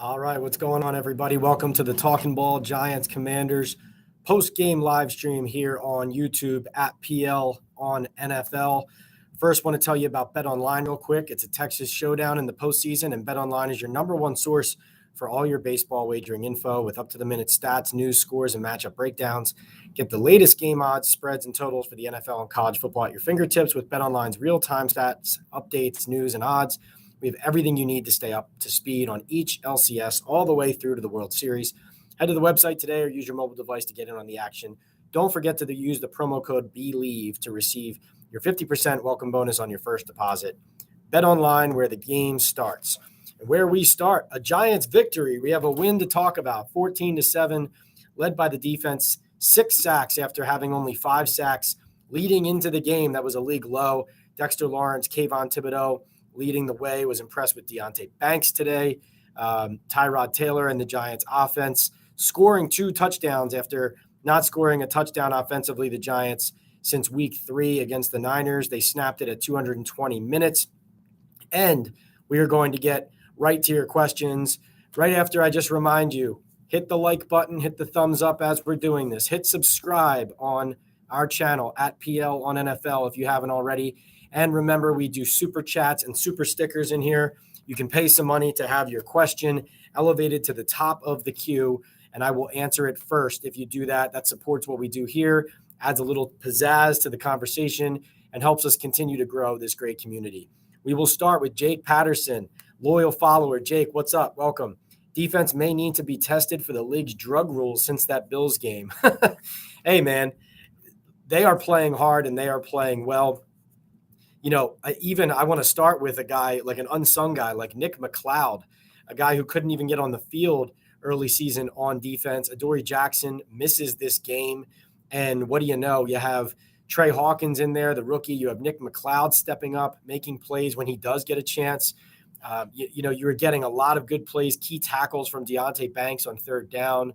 All right, what's going on, everybody? Welcome to the Talkin Ball Giants Commanders post-game live stream here on YouTube at PL on NFL. First, want to tell you about BetOnline real quick. It's a Texas showdown in the postseason, and BetOnline is your number one source for all your baseball wagering info with up-to-the-minute stats, news, scores, and matchup breakdowns. Get the latest game odds, spreads, and totals for the NFL and college football at your fingertips with BetOnline's real-time stats, updates, news, and odds. We have everything you need to stay up to speed on each LCS all the way through to the World Series. Head to the website today or use your mobile device to get in on the action. Don't forget to use the promo code BELIEVE to receive your 50% welcome bonus on your first deposit. Bet online where the game starts. And where we start, a Giants victory. We have a win to talk about, 14-7, led by the defense, 6 sacks after having only 5 sacks leading into the game. That was a league low. Dexter Lawrence, Kayvon Thibodeau leading the way. Was impressed with Deonte Banks today. Tyrod Taylor and the Giants offense scoring 2 touchdowns after not scoring a touchdown offensively. The Giants since week 3 against the Niners. They snapped it at 220 minutes. And we are going to get right to your questions right after I just remind you, hit the like button, hit the thumbs up as we're doing this. Hit subscribe on our channel at PL on NFL if you haven't already. And remember, we do super chats and super stickers in here. You can pay some money to have your question elevated to the top of the queue, and I will answer it first. If you do that, that supports what we do here, adds a little pizzazz to the conversation, and helps us continue to grow this great community. We will start with Jake Patterson, loyal follower. Jake, what's up? Welcome. Defense may need to be tested for the league's drug rules since that Bills game. Hey, man, they are playing hard and they are playing well. You know, I want to start with a guy like an unsung guy like Nick McLeod, a guy who couldn't even get on the field early season on defense. Adoree Jackson misses this game. And what do you know? You have Trey Hawkins in there, the rookie. You have Nick McLeod stepping up, making plays when he does get a chance. You were getting a lot of good plays, key tackles from Deonte Banks on third down.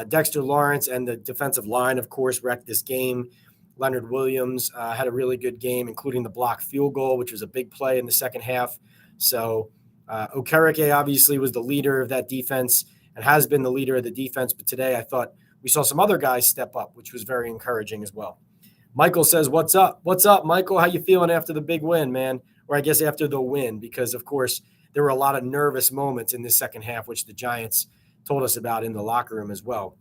Dexter Lawrence and the defensive line, of course, wrecked this game. Leonard Williams had a really good game, including the blocked field goal, which was a big play in the second half. So Okereke obviously was the leader of that defense and has been the leader of the defense. But today I thought we saw some other guys step up, which was very encouraging as well. Michael says, what's up? What's up, Michael? How you feeling after the big win, man? Or I guess after the win, because, of course, there were a lot of nervous moments in this second half, which the Giants told us about in the locker room as well.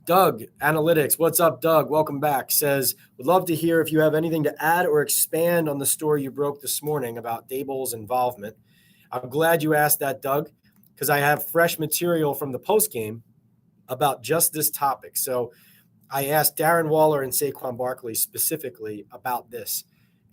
Doug, Analytics, what's up, Doug? Welcome back. Says, would love to hear if you have anything to add or expand on the story you broke this morning about Daboll's involvement. I'm glad you asked that, Doug, because I have fresh material from the postgame about just this topic. So I asked Darren Waller and Saquon Barkley specifically about this.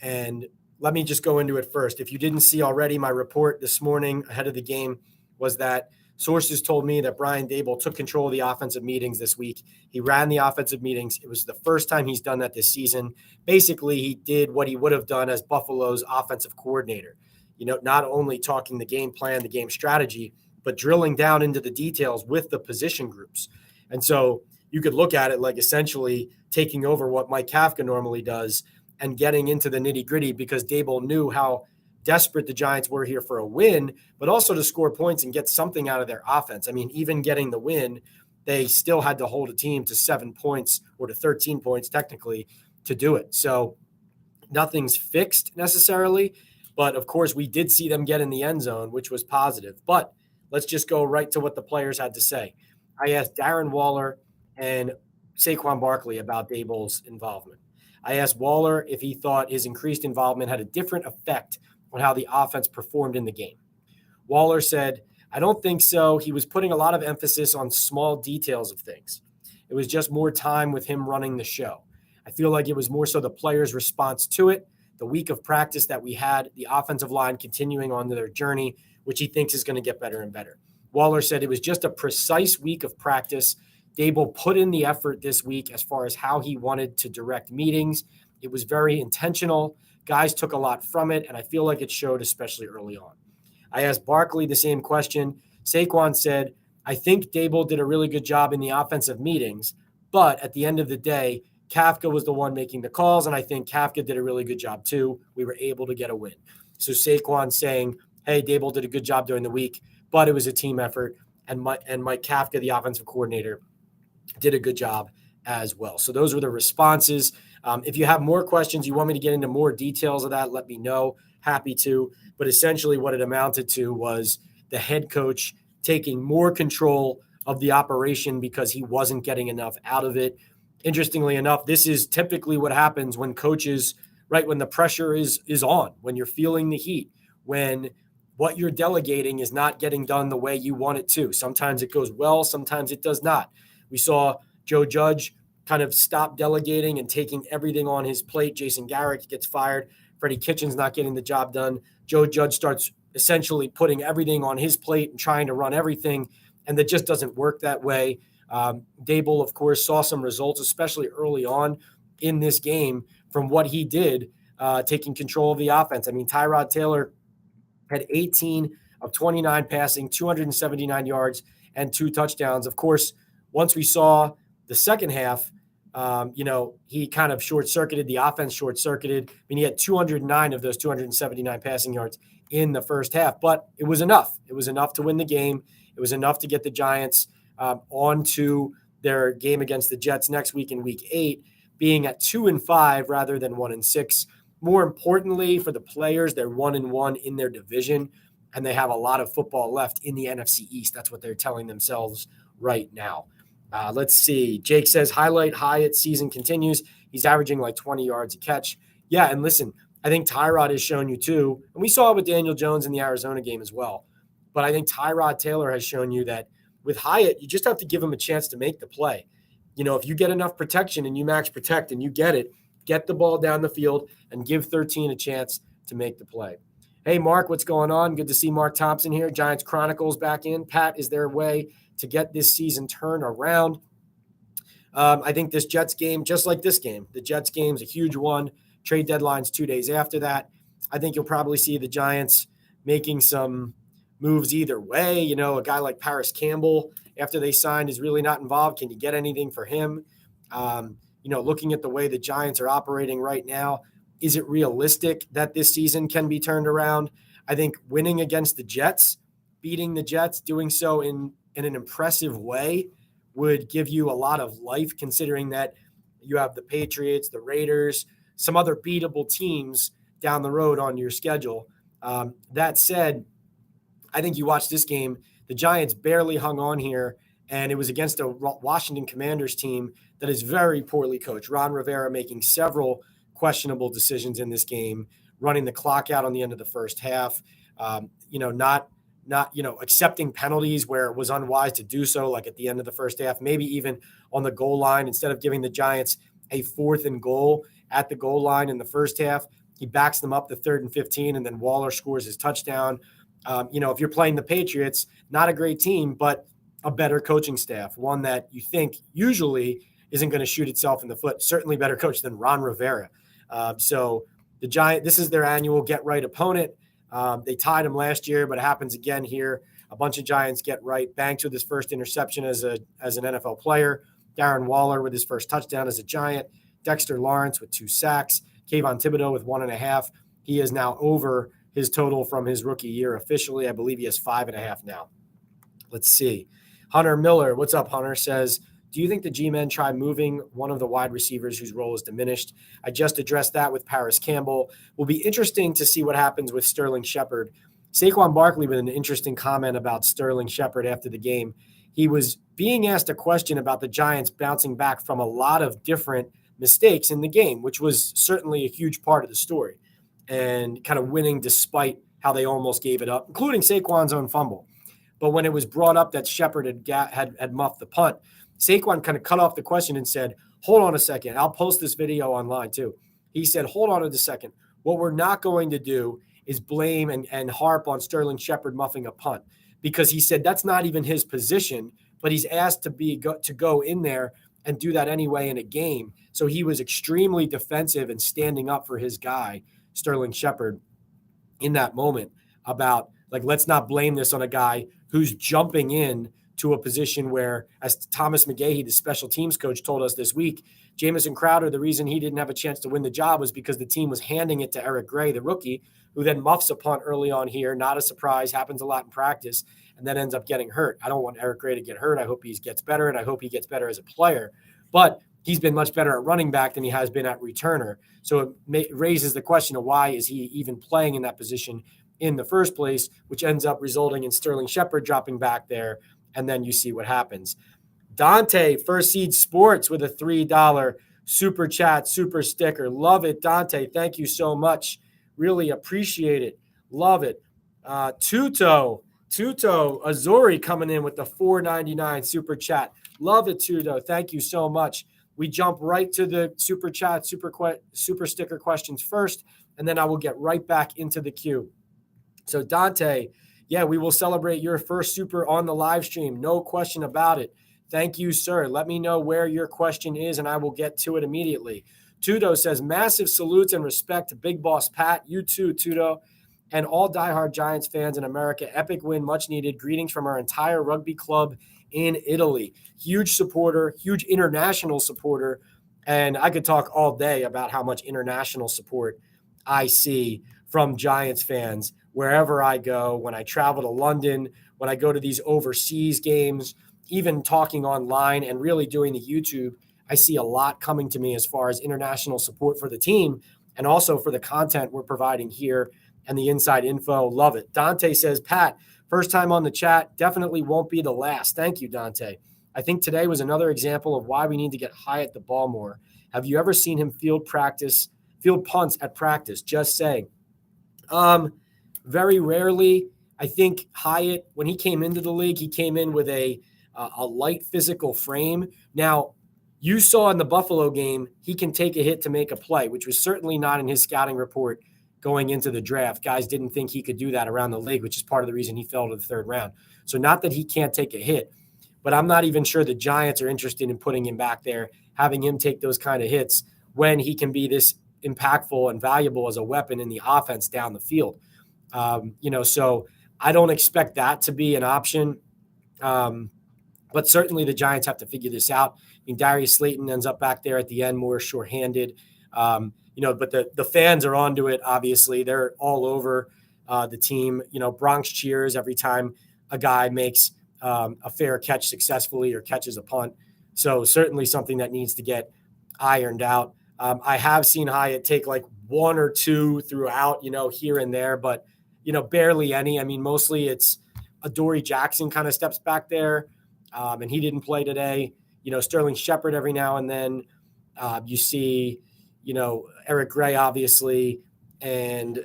And let me just go into it first. If you didn't see already, my report this morning ahead of the game was that sources told me that Brian Daboll took control of the offensive meetings this week. He ran the offensive meetings. It was the first time he's done that this season. Basically, he did what he would have done as Buffalo's offensive coordinator. You know, not only talking the game plan, the game strategy, but drilling down into the details with the position groups. And so you could look at it like essentially taking over what Mike Kafka normally does and getting into the nitty-gritty, because Daboll knew how desperate the Giants were here for a win, but also to score points and get something out of their offense. I mean, even getting the win, they still had to hold a team to 7 points or to 13 points technically to do it. So nothing's fixed necessarily, but of course we did see them get in the end zone, which was positive. But let's just go right to what the players had to say. I asked Darren Waller and Saquon Barkley about Daboll's involvement. I asked Waller if he thought his increased involvement had a different effect on how the offense performed in the game. Waller said, I don't think so. He was putting a lot of emphasis on small details of things. It was just more time with him running the show. I feel like it was more so the players' response to it, the week of practice that we had, the offensive line continuing on their journey, which he thinks is going to get better and better. Waller said it was just a precise week of practice. Daboll put in the effort this week as far as how he wanted to direct meetings. It was very intentional. Guys took a lot from it, and I feel like it showed, especially early on. I asked Barkley the same question. Saquon said, I think Daboll did a really good job in the offensive meetings, but at the end of the day, Kafka was the one making the calls, and I think Kafka did a really good job too. We were able to get a win. So Saquon saying, hey, Daboll did a good job during the week, but it was a team effort. And Mike Kafka, the offensive coordinator, did a good job as well. So those were the responses. If you have more questions, you want me to get into more details of that, let me know. Happy to. But essentially what it amounted to was the head coach taking more control of the operation because he wasn't getting enough out of it. Interestingly enough, this is typically what happens when coaches, right, when the pressure is on, when you're feeling the heat, when what you're delegating is not getting done the way you want it to. Sometimes it goes well, sometimes it does not. We saw Joe Judge kind of stop delegating and taking everything on his plate. Jason Garrett gets fired. Freddie Kitchens not getting the job done. Joe Judge starts essentially putting everything on his plate and trying to run everything, and that just doesn't work that way. Daboll, of course, saw some results, especially early on in this game, from what he did, taking control of the offense. I mean, Tyrod Taylor had 18 of 29 passing, 279 yards, and 2 touchdowns. Of course, once we saw the second half, he kind of short-circuited. The offense short-circuited. I mean, he had 209 of those 279 passing yards in the first half, but it was enough. It was enough to win the game. It was enough to get the Giants on to their game against the Jets next week in Week 8, being at 2-5 rather than 1-6. More importantly, for the players, they're 1-1 in their division, and they have a lot of football left in the NFC East. That's what they're telling themselves right now. Let's see. Jake says, highlight Hyatt season continues. He's averaging like 20 yards a catch. Yeah, and listen, I think Tyrod has shown you too, and we saw it with Daniel Jones in the Arizona game as well. But I think Tyrod Taylor has shown you that with Hyatt, you just have to give him a chance to make the play. If you get enough protection and you max protect and you get the ball down the field and give 13 a chance to make the play. Hey, Mark, what's going on? Good to see Mark Thompson here. Giants Chronicles back in. Pat, is there a way to get this season turned around? I think this Jets game, just like this game, the Jets game is a huge one. Trade deadline's 2 days after that. I think you'll probably see the Giants making some moves either way. A guy like Paris Campbell, after they signed, is really not involved. Can you get anything for him? Looking at the way the Giants are operating right now, is it realistic that this season can be turned around? I think winning against the Jets, beating the Jets, doing so in an impressive way would give you a lot of life, considering that you have the Patriots, the Raiders, some other beatable teams down the road on your schedule. That said, I think you watch this game, the Giants barely hung on here, and it was against a Washington Commanders team that is very poorly coached. Ron Rivera making several questionable decisions in this game, running the clock out on the end of the first half, not accepting penalties where it was unwise to do so, like at the end of the first half, maybe even on the goal line, instead of giving the Giants a 4th and goal at the goal line in the first half. He backs them up to 3rd and 15, and then Waller scores his touchdown. If you're playing the Patriots, not a great team, but a better coaching staff, one that you think usually isn't going to shoot itself in the foot. Certainly better coach than Ron Rivera. So the Giants, this is their annual get-right opponent. They tied him last year, but it happens again here. A bunch of Giants get right. Banks with his first interception as an NFL player. Darren Waller with his first touchdown as a Giant. Dexter Lawrence with 2 sacks. Kayvon Thibodeau with 1.5. He is now over his total from his rookie year officially. I believe he has 5.5 now. Let's see. Hunter Miller, what's up, Hunter, says, do you think the G-men try moving one of the wide receivers whose role is diminished? I just addressed that with Paris Campbell. Will be interesting to see what happens with Sterling Shepard. Saquon Barkley with an interesting comment about Sterling Shepard after the game. He was being asked a question about the Giants bouncing back from a lot of different mistakes in the game, which was certainly a huge part of the story, and kind of winning despite how they almost gave it up, including Saquon's own fumble. But when it was brought up that Shepard had muffed the punt, Saquon kind of cut off the question and said, hold on a second. I'll post this video online too. He said, hold on a second. What we're not going to do is blame and harp on Sterling Shepard muffing a punt, because he said that's not even his position, but he's asked to go in there and do that anyway in a game. So he was extremely defensive and standing up for his guy, Sterling Shepard, in that moment about, like, let's not blame this on a guy who's jumping in to a position where, as Thomas McGahee, the special teams coach, told us this week, Jamison Crowder, the reason he didn't have a chance to win the job was because the team was handing it to Eric Gray, the rookie, who then muffs a punt early on here. Not a surprise, happens a lot in practice, and then ends up getting hurt. I don't want Eric Gray to get hurt. I hope he gets better, and I hope he gets better as a player. But he's been much better at running back than he has been at returner. So it raises the question of why is he even playing in that position in the first place, which ends up resulting in Sterling Shepard dropping back there, and then you see what happens. Dante, First Seed Sports, with a $3 super chat, super sticker. Love it, Dante. Thank you so much. Really appreciate it. Love it. Tuto Azuri coming in with the $4.99 super chat. Love it, Tuto. Thank you so much. We jump right to the super chat, super sticker questions first, and then I will get right back into the queue. So Dante, yeah, we will celebrate your first super on the live stream. No question about it. Thank you, sir. Let me know where your question is, and I will get to it immediately. Tudo says, massive salutes and respect to Big Boss Pat. You too, Tudo. And all diehard Giants fans in America. Epic win, much needed. Greetings from our entire rugby club in Italy. Huge supporter, huge international supporter. And I could talk all day about how much international support I see from Giants fans wherever I go, when I travel to London, when I go to these overseas games, even talking online and really doing the YouTube. I see a lot coming to me as far as international support for the team and also for the content we're providing here and the inside info. Love it. Dante says, Pat, first time on the chat, definitely won't be the last. Thank you, Dante. I think today was another example of why we need to get Hyatt the ball more. Have you ever seen him field punts at practice? Just saying. Very rarely. I think Hyatt, when he came into the league, he came in with a light physical frame. Now, you saw in the Buffalo game, he can take a hit to make a play, which was certainly not in his scouting report going into the draft. Guys didn't think he could do that around the league, which is part of the reason he fell to the third round. So not that he can't take a hit, but I'm not even sure the Giants are interested in putting him back there, having him take those kind of hits when he can be this impactful and valuable as a weapon in the offense down the field. So I don't expect that to be an option. But certainly the Giants have to figure this out. I mean, Darius Slayton ends up back there at the end more shorthanded. But the fans are onto it, obviously. They're all over the team. Bronx cheers every time a guy makes a fair catch successfully or catches a punt. So certainly something that needs to get ironed out. I have seen Hyatt take like one or two throughout, here and there, but, barely any. I mean, mostly it's Adoree Jackson kind of steps back there. And he didn't play today. Sterling Shepard every now and then. You see, Eric Gray, obviously. And,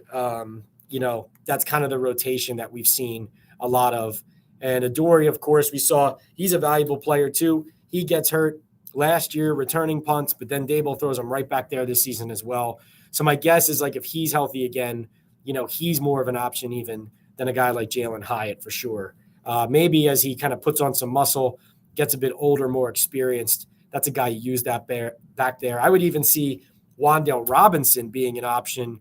that's kind of the rotation that we've seen a lot of. And Adoree, of course, we saw he's a valuable player too. He gets hurt last year returning punts, but then Daboll throws him right back there this season as well. So my guess is like if he's healthy again, he's more of an option even than a guy like Jalen Hyatt for sure. Maybe as he kind of puts on some muscle, gets a bit older, more experienced, that's a guy you use that back there. I would even see Wan'Dale Robinson being an option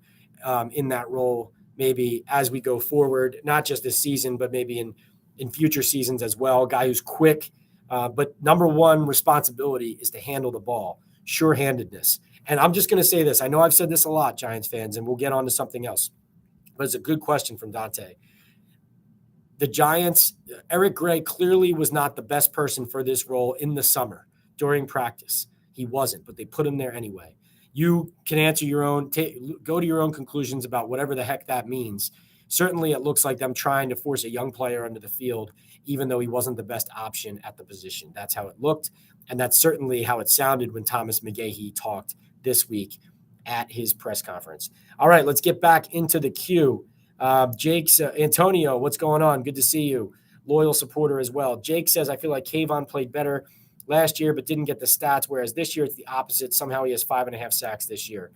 in that role maybe as we go forward, not just this season, but maybe in future seasons as well. A guy who's quick, but number one responsibility is to handle the ball, sure-handedness. And I'm just going to say this. I know I've said this a lot, Giants fans, and we'll get on to something else. But it's a good question from Dante. The Giants, Eric Gray clearly was not the best person for this role in the summer during practice. He wasn't, but they put him there anyway. You can answer your own, go to your own conclusions about whatever the heck that means. Certainly it looks like them trying to force a young player onto the field, even though he wasn't the best option at the position. That's how it looked. And that's certainly how it sounded when Thomas McGahee talked this week at his press conference. All right, let's get back into the queue. Jake's Antonio, what's going on? Good to see you. Loyal supporter as well. Jake says, I feel like Kayvon played better last year, but didn't get the stats, whereas this year it's the opposite. Somehow he has 5.5 sacks this year.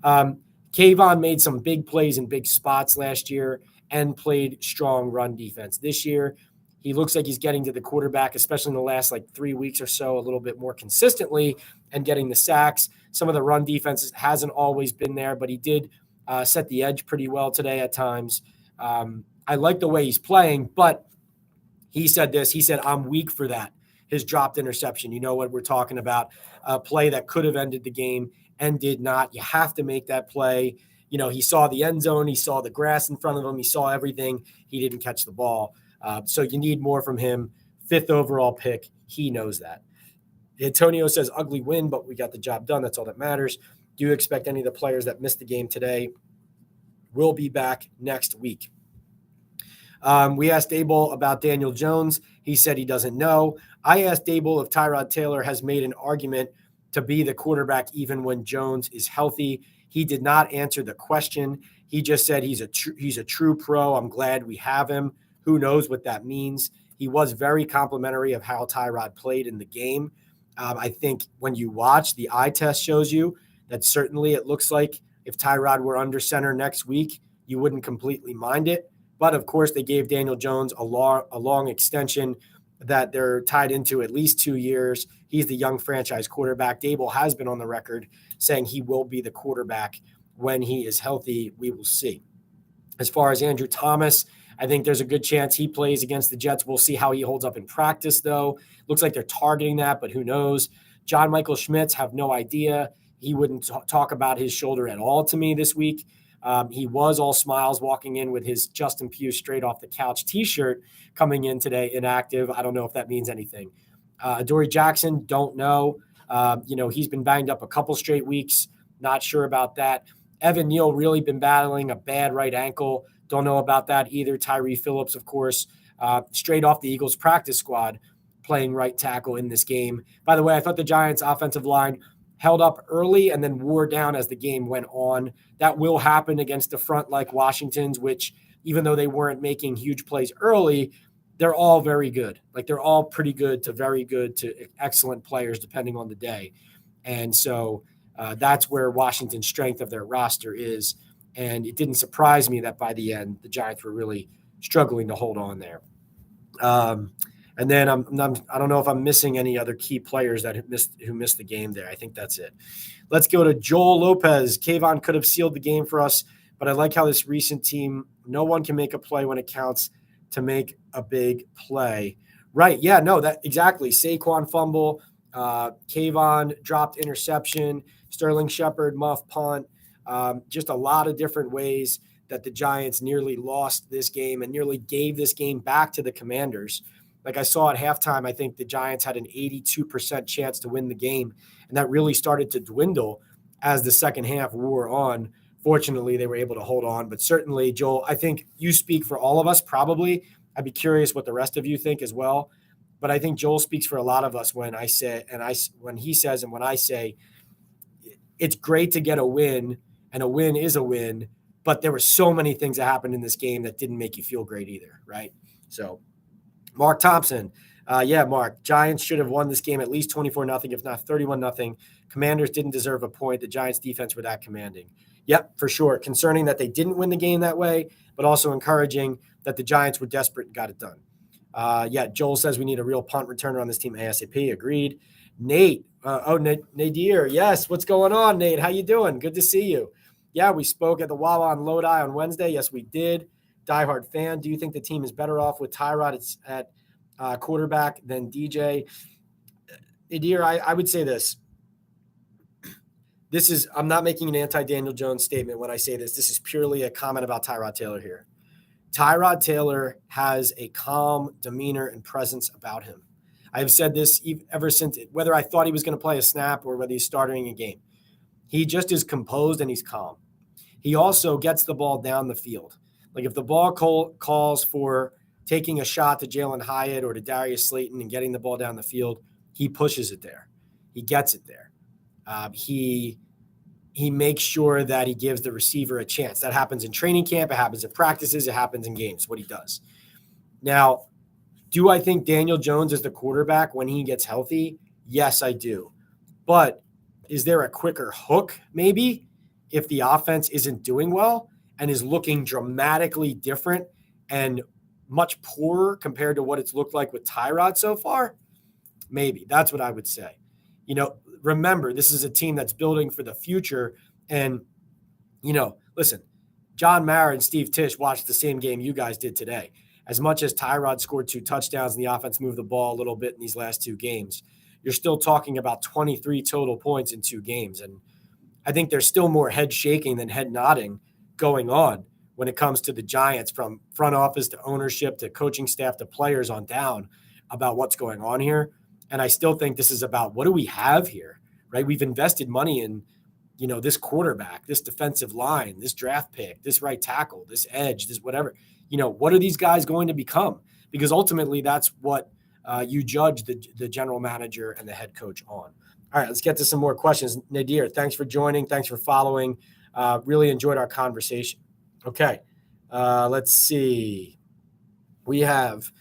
Kayvon made some big plays in big spots last year and played strong run defense. This year, he looks like he's getting to the quarterback, especially in the last 3 weeks or so, a little bit more consistently and getting the sacks. Some of the run defense hasn't always been there, but he did set the edge pretty well today at times. I like the way he's playing, but He said this. He said, I'm weak for that. His dropped interception. You know what we're talking about. A play that could have ended the game and did not. You have to make that play. He saw the end zone. He saw the grass in front of him. He saw everything. He didn't catch the ball. So you need more from him. 5th overall pick. He knows that. Antonio says, ugly win, but we got the job done. That's all that matters. Do you expect any of the players that missed the game today will be back next week? We asked Daboll about Daniel Jones. He said he doesn't know. I asked Daboll if Tyrod Taylor has made an argument to be the quarterback even when Jones is healthy. He did not answer the question. He just said he's a true pro. I'm glad we have him. Who knows what that means? He was very complimentary of how Tyrod played in the game. I think when you watch, the eye test shows you that certainly it looks like if Tyrod were under center next week, you wouldn't completely mind it. But, of course, they gave Daniel Jones a long extension that they're tied into at least 2 years. He's the young franchise quarterback. Daboll has been on the record saying he will be the quarterback when he is healthy. We will see. As far as Andrew Thomas, I think there's a good chance he plays against the Jets. We'll see how he holds up in practice, though. Looks like they're targeting that, but who knows? John Michael Schmitz, have no idea. He wouldn't talk about his shoulder at all to me this week. He was all smiles walking in with his Justin Pugh straight off the couch t-shirt coming in today, inactive. I don't know if that means anything. Adoree Jackson, don't know. He's been banged up a couple straight weeks. Not sure about that. Evan Neal really been battling a bad right ankle. Don't know about that either. Tyree Phillips, of course, straight off the Eagles practice squad, playing right tackle in this game. By the way, I thought the Giants' offensive line held up early and then wore down as the game went on. That will happen against a front like Washington's, which even though they weren't making huge plays early, they're all very good. Like they're all pretty good to very good to excellent players depending on the day. And so that's where Washington's strength of their roster is. And it didn't surprise me that by the end, the Giants were really struggling to hold on there. And then I don't know if I'm missing any other key players that who missed the game there. I think that's it. Let's go to Joel Lopez. Kayvon could have sealed the game for us, but I like how this recent team, no one can make a play when it counts to make a big play. Right. Yeah, no, that exactly. Saquon fumble, Kayvon dropped interception, Sterling Shepard muff punt. Just a lot of different ways that the Giants nearly lost this game and nearly gave this game back to the Commanders. Like I saw at halftime, I think the Giants had an 82% chance to win the game, and that really started to dwindle as the second half wore on. Fortunately, they were able to hold on, but certainly, Joel, I think you speak for all of us probably. I'd be curious what the rest of you think as well. But I think Joel speaks for a lot of us when when he says and when I say it's great to get a win, and a win is a win, but there were so many things that happened in this game that didn't make you feel great either, right? So Mark Thompson. Mark, Giants should have won this game at least 24-0, if not 31-0. Commanders didn't deserve a point. The Giants defense were that commanding. Yep, for sure. Concerning that they didn't win the game that way, but also encouraging that the Giants were desperate and got it done. Joel says we need a real punt returner on this team ASAP. Agreed. Nate. Nadir. Yes, what's going on, Nate? How you doing? Good to see you. Yeah, we spoke at the Wawa on Lodi on Wednesday. Yes, we did. Diehard fan. Do you think the team is better off with Tyrod at quarterback than DJ? Nadir, I would say this. I'm not making an anti-Daniel Jones statement when I say this. This is purely a comment about Tyrod Taylor here. Tyrod Taylor has a calm demeanor and presence about him. I have said this ever since, whether I thought he was going to play a snap or whether he's starting a game. He just is composed and he's calm. He also gets the ball down the field. Like if the ball calls for taking a shot to Jalen Hyatt or to Darius Slayton and getting the ball down the field, he pushes it there. He gets it there. He makes sure that he gives the receiver a chance. That happens in training camp. It happens in practices. It happens in games, what he does. Now, do I think Daniel Jones is the quarterback when he gets healthy? Yes, I do. But is there a quicker hook maybe if the offense isn't doing well and is looking dramatically different and much poorer compared to what it's looked like with Tyrod so far? Maybe. That's what I would say. Remember, this is a team that's building for the future. And, listen, John Mara and Steve Tisch watched the same game you guys did today. as much as Tyrod scored 2 touchdowns and the offense moved the ball a little bit in these last 2 games, you're still talking about 23 total points in 2 games. And I think there's still more head shaking than head nodding going on when it comes to the Giants, from front office to ownership to coaching staff to players on down, about what's going on here. And I still think this is about, what do we have here, right? We've invested money in, this quarterback, this defensive line, this draft pick, this right tackle, this edge, this whatever. What are these guys going to become? Because ultimately that's what you judge the general manager and the head coach on. All right, let's get to some more questions. Nadir, thanks for joining. Thanks for following. Really enjoyed our conversation. Okay, let's see. We have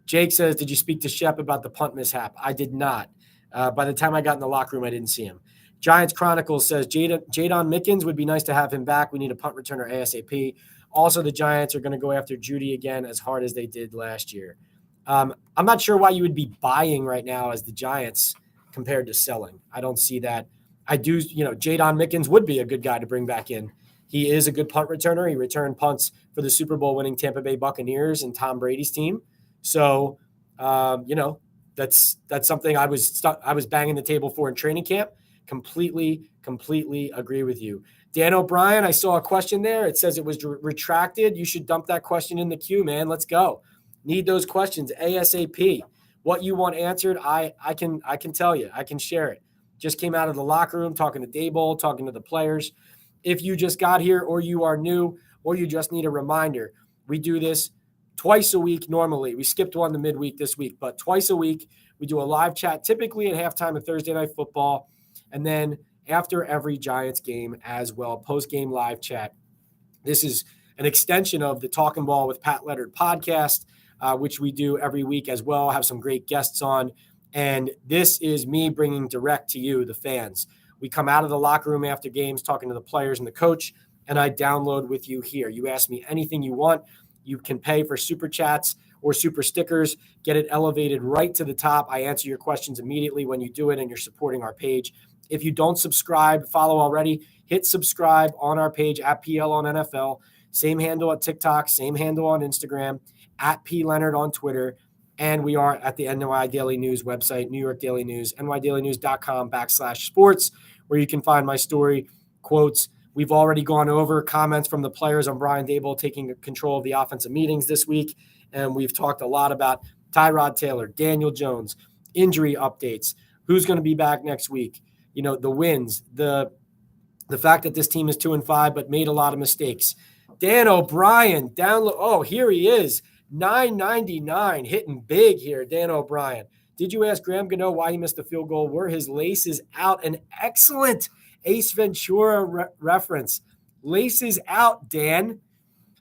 Jake says, did you speak to Shep about the punt mishap? I did not. By the time I got in the locker room, I didn't see him. Giants Chronicles says, Jadon Mickens, would be nice to have him back. We need a punt returner ASAP. Also, the Giants are going to go after Judy again as hard as they did last year. I'm not sure why you would be buying right now as the Giants compared to selling. I don't see that. I do, Jadon Mickens would be a good guy to bring back in. He is a good punt returner. He returned punts for the Super Bowl winning Tampa Bay Buccaneers and Tom Brady's team. So, that's something I was banging the table for in training camp. Completely agree with you. Dan O'Brien, I saw a question there. It says it was retracted. You should dump that question in the queue, man. Let's go. Need those questions ASAP. What you want answered, I can tell you. I can share it. Just came out of the locker room talking to Daboll, talking to the players. If you just got here, or you are new, or you just need a reminder, we do this twice a week normally. We skipped one the midweek this week, but twice a week we do a live chat, typically at halftime of Thursday Night Football, and then after every Giants game as well, post-game live chat. This is an extension of the Talkin' Ball with Pat Leonard podcast, which we do every week as well. Have some great guests on, and this is me bringing direct to you, the fans. We come out of the locker room after games, talking to the players and the coach, and I download with you here. You ask me anything you want. You can pay for super chats or super stickers, get it elevated right to the top. I answer your questions immediately when you do it, and you're supporting our page. If you don't subscribe, follow already, hit subscribe on our page at PL on NFL. Same handle at TikTok, same handle on Instagram, at P Leonard on Twitter. And we are at the NY Daily News website, New York Daily News, nydailynews.com/sports, where you can find my story, quotes. We've already gone over comments from the players on Brian Daboll taking control of the offensive meetings this week. And we've talked a lot about Tyrod Taylor, Daniel Jones, injury updates, who's going to be back next week, the wins, the fact that this team is 2-5 but made a lot of mistakes. Dan O'Brien, download. Oh, here he is. $9.99, hitting big here, Dan O'Brien. Did you ask Graham Gano why he missed the field goal? Were his laces out? An excellent Ace Ventura reference. Laces out, Dan.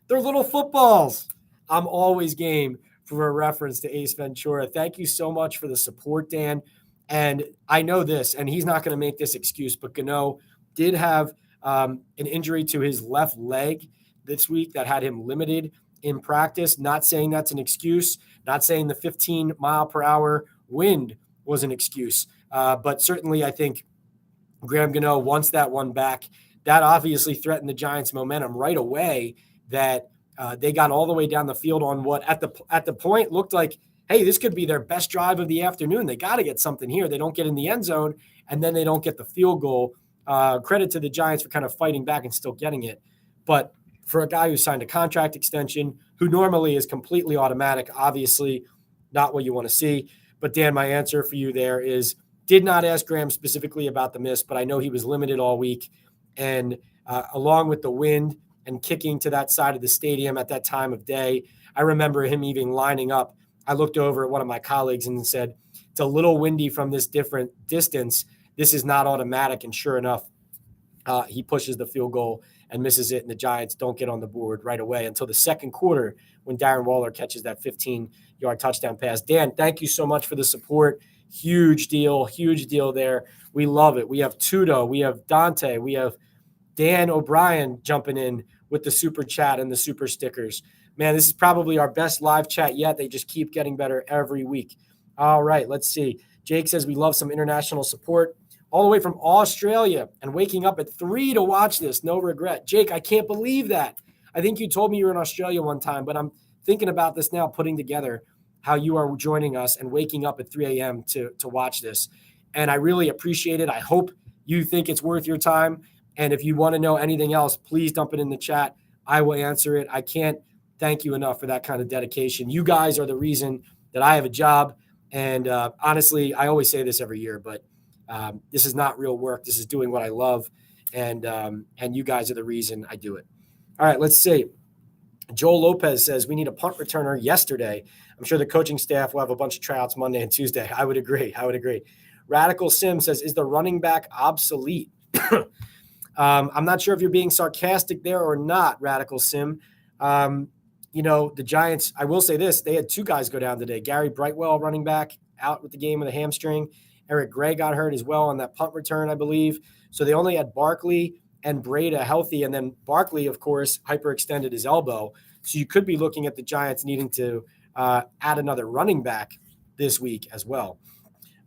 They're little footballs. I'm always game for a reference to Ace Ventura. Thank you so much for the support, Dan. And I know this, and he's not going to make this excuse, but Gano did have an injury to his left leg this week that had him limited in practice. Not saying that's an excuse, not saying the 15-mile-per-hour wind was an excuse, but certainly I think Graham Gano wants that one back. That obviously threatened the Giants' momentum right away, that they got all the way down the field on what at the point looked like, hey, this could be their best drive of the afternoon. They got to get something here. They don't get in the end zone, and then they don't get the field goal. Credit to the Giants for kind of fighting back and still getting it. But for a guy who signed a contract extension, who normally is completely automatic, obviously not what you want to see. But Dan, my answer for you there is, did not ask Graham specifically about the miss, but I know he was limited all week. And along with the wind and kicking to that side of the stadium at that time of day, I remember him even lining up. I looked over at one of my colleagues and said, it's a little windy from this different distance. This is not automatic. And sure enough, he pushes the field goal and misses it, and the Giants don't get on the board right away until the second quarter when Darren Waller catches that 15-yard touchdown pass. Dan, thank you so much for the support. Huge deal there. We love it. We have Tudo, we have Dante, we have Dan O'Brien jumping in with the super chat and the super stickers. Man, this is probably our best live chat yet. They just keep getting better every week. All right, let's see. Jake says we love some international support. All the way from Australia and waking up at 3 to watch this. No regret. Jake, I can't believe that. I think you told me you were in Australia one time, but I'm thinking about this now, putting together how you are joining us and waking up at 3 a.m. to watch this. And I really appreciate it. I hope you think it's worth your time. And if you want to know anything else, please dump it in the chat. I will answer it. I can't thank you enough for that kind of dedication. You guys are the reason that I have a job. And honestly, I always say this every year, but this is not real work. This is doing what I love. And you guys are the reason I do it. All right, let's see. Joel Lopez says we need a punt returner yesterday. I'm sure the coaching staff will have a bunch of tryouts Monday and Tuesday. I would agree. Radical Sim says, is the running back obsolete? I'm not sure if you're being sarcastic there or not, Radical Sim. The Giants, I will say this, they had 2 guys go down today. Gary Brightwell, running back, out with the game with a hamstring. Eric Gray got hurt as well on that punt return, I believe. So they only had Barkley and Breda healthy, and then Barkley, of course, hyperextended his elbow. So you could be looking at the Giants needing to add another running back this week as well.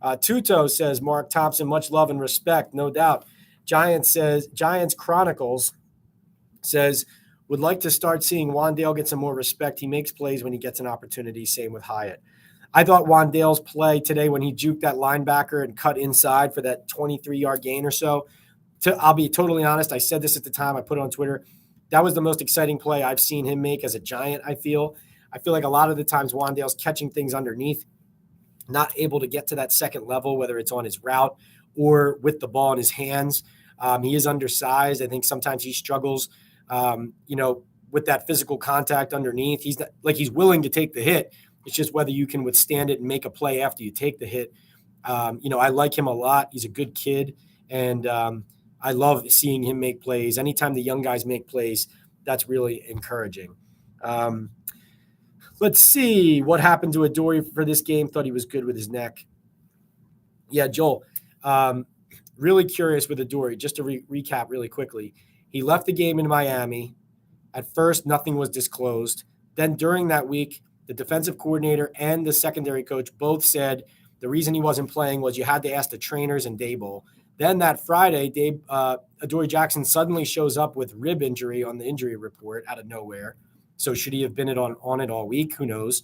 Tuto says, Mark Thompson, much love and respect, no doubt. Giants Chronicles says, would like to start seeing Wandale get some more respect. He makes plays when he gets an opportunity. Same with Hyatt. I thought Wandale's play today when he juked that linebacker and cut inside for that 23-yard gain or so, I'll be totally honest. I said this at the time. I put it on Twitter. That was the most exciting play I've seen him make as a Giant, I feel. I feel like a lot of the times Wandale's catching things underneath, not able to get to that second level, whether it's on his route or with the ball in his hands. He is undersized. I think sometimes he struggles, with that physical contact underneath. He's he's willing to take the hit. It's just whether you can withstand it and make a play after you take the hit. I like him a lot. He's a good kid. And I love seeing him make plays. Anytime the young guys make plays, that's really encouraging. Let's see what happened to Adoree for this game. Thought he was good with his neck. Yeah, Joel, really curious with Adoree. Just to recap really quickly. He left the game in Miami. At first, nothing was disclosed. Then during that week, the defensive coordinator and the secondary coach both said the reason he wasn't playing was you had to ask the trainers and Daboll. Then that Friday, Adoree Jackson suddenly shows up with rib injury on the injury report out of nowhere. So should he have been on it all week? Who knows?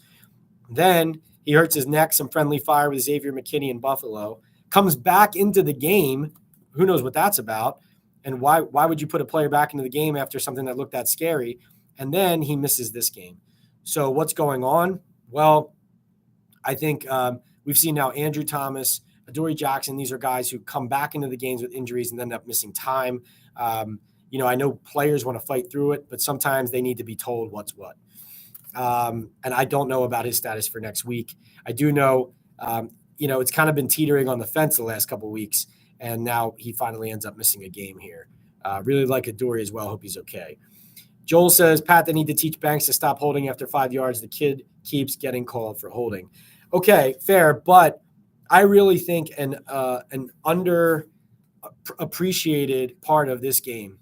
Then he hurts his neck, some friendly fire with Xavier McKinney in Buffalo. Comes back into the game. Who knows what that's about? And why would you put a player back into the game after something that looked that scary? And then he misses this game. So what's going on? Well, I think we've seen now Andrew Thomas, Adoree Jackson. These are guys who come back into the games with injuries and end up missing time. I know players want to fight through it, but sometimes they need to be told what's what. And I don't know about his status for next week. I do know, it's kind of been teetering on the fence the last couple of weeks, and now he finally ends up missing a game here. Really like Adoree as well. Hope he's okay. Joel says, Pat, they need to teach Banks to stop holding after 5 yards. The kid keeps getting called for holding. Okay, fair, but I really think an underappreciated part of this game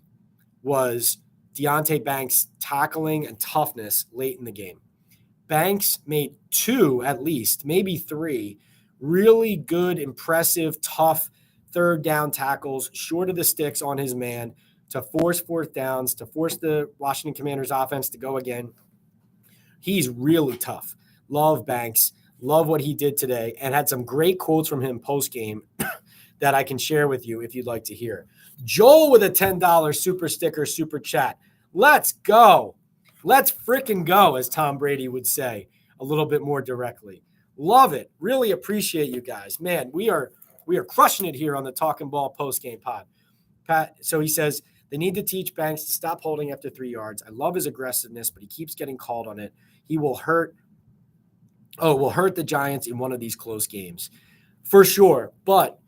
was Deonte Banks' tackling and toughness late in the game. Banks made 2, at least, maybe 3, really good, impressive, tough third down tackles, short of the sticks on his man to force fourth downs, to force the Washington Commanders offense to go again. He's really tough. Love Banks. Love what he did today, and had some great quotes from him post-game that I can share with you if you'd like to hear. Joel with a $10 super sticker, super chat. Let's go. Let's frickin' go, as Tom Brady would say a little bit more directly. Love it. Really appreciate you guys. Man, we are crushing it here on the Talkin' Ball post-game pod. Pat, so he says, they need to teach Banks to stop holding after 3 yards. I love his aggressiveness, but he keeps getting called on it. He will hurt the Giants in one of these close games. For sure. But,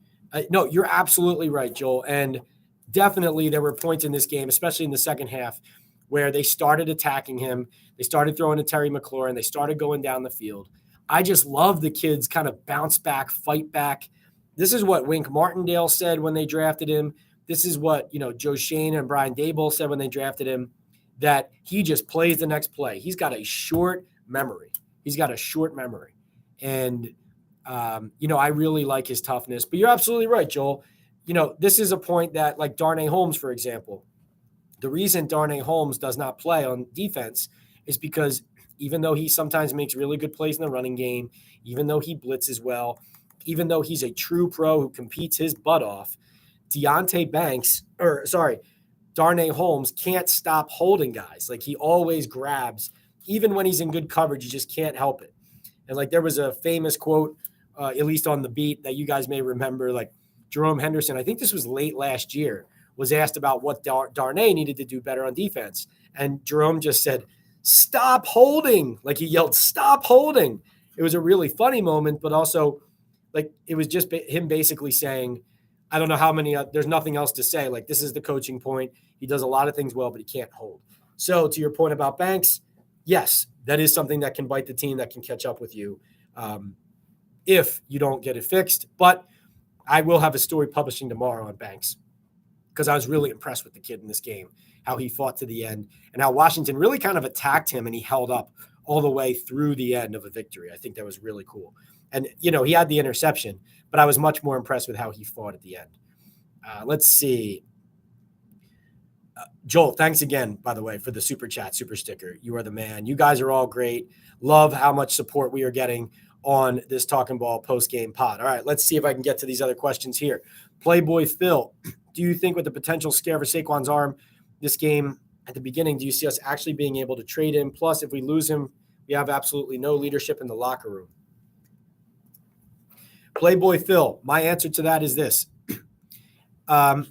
no, you're absolutely right, Joel. And definitely there were points in this game, especially in the second half, where they started attacking him. They started throwing to Terry McLaurin. They started going down the field. I just love the kids kind of bounce back, fight back. This is what Wink Martindale said when they drafted him. This is what, Joe Shane and Brian Daboll said when they drafted him, that he just plays the next play. He's got a short memory. And, I really like his toughness. But you're absolutely right, Joel. This is a point that, like Darnay Holmes, for example, the reason Darnay Holmes does not play on defense is because even though he sometimes makes really good plays in the running game, even though he blitzes well, even though he's a true pro who competes his butt off, Darnay Holmes can't stop holding guys. Like, he always grabs, even when he's in good coverage, you just can't help it. And like, there was a famous quote, at least on the beat, that you guys may remember, like Jerome Henderson, I think this was late last year, was asked about what Darnay needed to do better on defense. And Jerome just said, "Stop holding." Like, he yelled, "Stop holding." It was a really funny moment, but also like, it was just him basically saying, I don't know how many, there's nothing else to say. Like, this is the coaching point. He does a lot of things well, but he can't hold. So to your point about Banks, yes, that is something that can bite the team, that can catch up with you if you don't get it fixed. But I will have a story publishing tomorrow on Banks, because I was really impressed with the kid in this game, how he fought to the end, and how Washington really kind of attacked him and he held up all the way through the end of a victory. I think that was really cool. And, he had the interception, but I was much more impressed with how he fought at the end. Let's see. Joel, thanks again, by the way, for the super chat, super sticker. You are the man. You guys are all great. Love how much support we are getting on this Talkin' Ball post-game pod. All right, let's see if I can get to these other questions here. Playboy Phil, do you think with the potential scare for Saquon's arm this game at the beginning, do you see us actually being able to trade him? Plus, if we lose him, we have absolutely no leadership in the locker room. Playboy Phil, my answer to that is this. I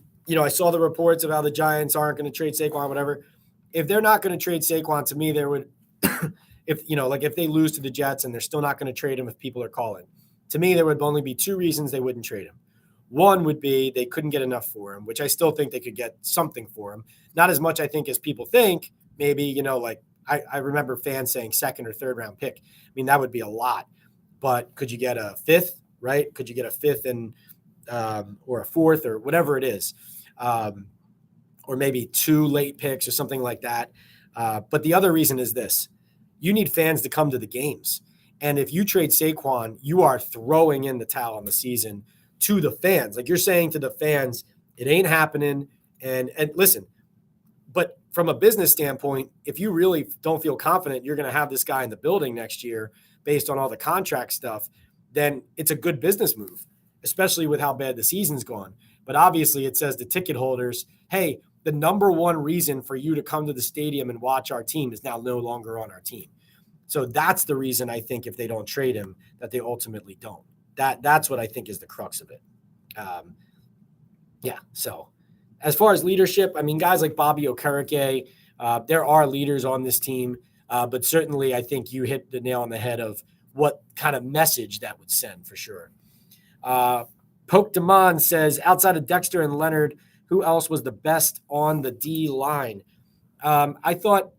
saw the reports of how the Giants aren't going to trade Saquon, whatever. If they're not going to trade Saquon, to me, there would, if they lose to the Jets and they're still not going to trade him if people are calling, to me, there would only be two reasons they wouldn't trade him. One would be they couldn't get enough for him, which I still think they could get something for him. Not as much, I think, as people think. Maybe, I remember fans saying second or third round pick. I mean, that would be a lot. But could you get a fifth, right? Could you get a fifth and or a fourth or whatever it is? Or maybe 2 late picks or something like that. But the other reason is this. You need fans to come to the games. And if you trade Saquon, you are throwing in the towel on the season to the fans. Like, you're saying to the fans, it ain't happening. And listen, but from a business standpoint, if you really don't feel confident you're going to have this guy in the building next year based on all the contract stuff, then it's a good business move, especially with how bad the season's gone. But obviously it says to ticket holders, hey, the number one reason for you to come to the stadium and watch our team is now no longer on our team. So that's the reason I think if they don't trade him, that they ultimately don't. That's what I think is the crux of it. So as far as leadership, I mean, guys like Bobby Okereke, there are leaders on this team, but certainly I think you hit the nail on the head of what kind of message that would send for sure. Poke Damon says, outside of Dexter and Leonard, who else was the best on the D line? I thought,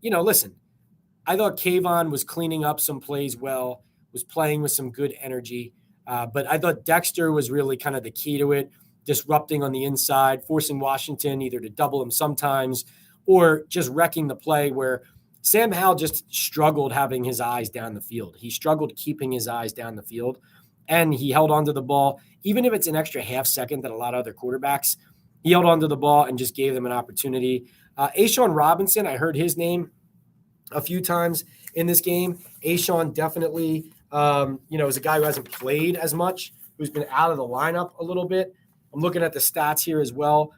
I thought Kayvon was cleaning up some plays well, was playing with some good energy. But I thought Dexter was really kind of the key to it, disrupting on the inside, forcing Washington either to double him sometimes or just wrecking the play where Sam Howell just struggled having his eyes down the field. He struggled keeping his eyes down the field, and he held onto the ball. Even if it's an extra half second than a lot of other quarterbacks, he held onto the ball and just gave them an opportunity. A'Shawn Robinson, I heard his name a few times in this game. A'Shawn definitely, is a guy who hasn't played as much, who's been out of the lineup a little bit. I'm looking at the stats here as well.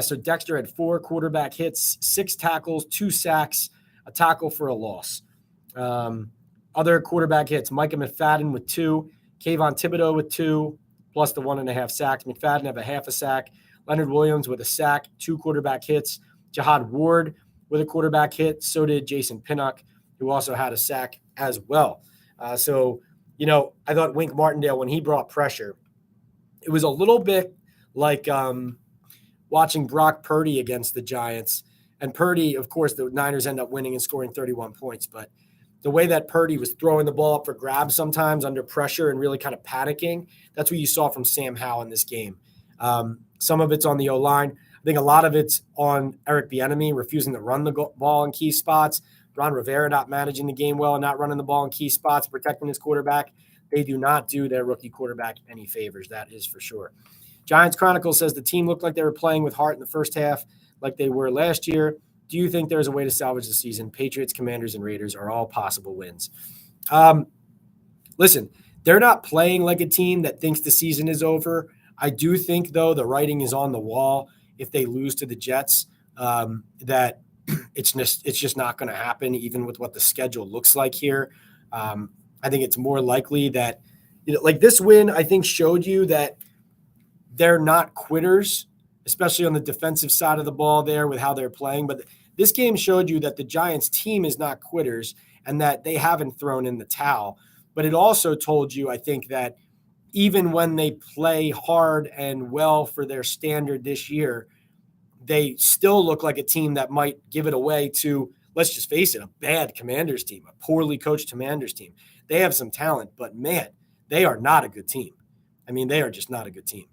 So Dexter had 4 quarterback hits, 6 tackles, 2 sacks, a tackle for a loss. Other quarterback hits, Micah McFadden with 2, Kayvon Thibodeau with 2, plus the 1.5 sacks. McFadden have a half a sack. Leonard Williams with a sack, 2 quarterback hits. Jihad Ward with a quarterback hit. So did Jason Pinnock, who also had a sack as well. I thought Wink Martindale, when he brought pressure, it was a little bit like watching Brock Purdy against the Giants. And Purdy, of course, the Niners end up winning and scoring 31 points. But the way that Purdy was throwing the ball up for grabs sometimes under pressure and really kind of panicking, that's what you saw from Sam Howell in this game. Some of it's on the O-line. I think a lot of it's on Eric Bieniemy refusing to run the ball in key spots. Ron Rivera not managing the game well and not running the ball in key spots, protecting his quarterback. They do not do their rookie quarterback any favors. That is for sure. Giants Chronicle says the team looked like they were playing with heart in the first half like they were last year. Do you think there's a way to salvage the season? Patriots, Commanders, and Raiders are all possible wins. Listen, they're not playing like a team that thinks the season is over. I do think, though, the writing is on the wall if they lose to the Jets, that it's just not going to happen, even with what the schedule looks like here. I think it's more likely that, like this win, I think showed you that they're not quitters, especially on the defensive side of the ball there with how they're playing. But this game showed you that the Giants team is not quitters and that they haven't thrown in the towel. But it also told you, I think, that even when they play hard and well for their standard this year, they still look like a team that might give it away to, let's just face it, a bad Commanders team, a poorly coached Commanders team. They have some talent, but man, they are not a good team. I mean, they are just not a good team,